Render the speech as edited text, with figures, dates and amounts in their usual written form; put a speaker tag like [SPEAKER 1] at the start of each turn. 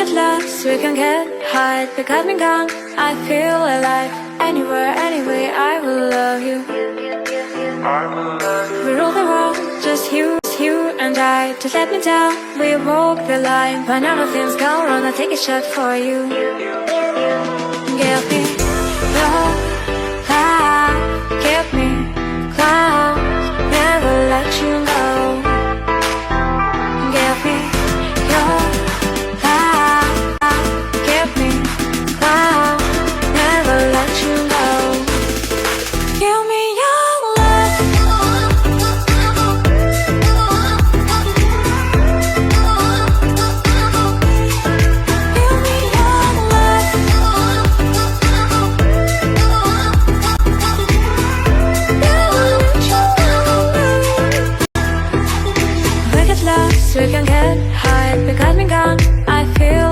[SPEAKER 1] get lost, we can get high. Because we're gone, I feel alive. Anywhere, anyway, I will love you. We rule the world, just you and I. Just let me down, we walk the line. When other things go wrong, I'll take a shot for you. Give me your love, give me clouds, never let you go. Give me your love, give me clouds, never let you go. Give me your love. Give me your love. We get lost, we can get high. Because we're gone, I feel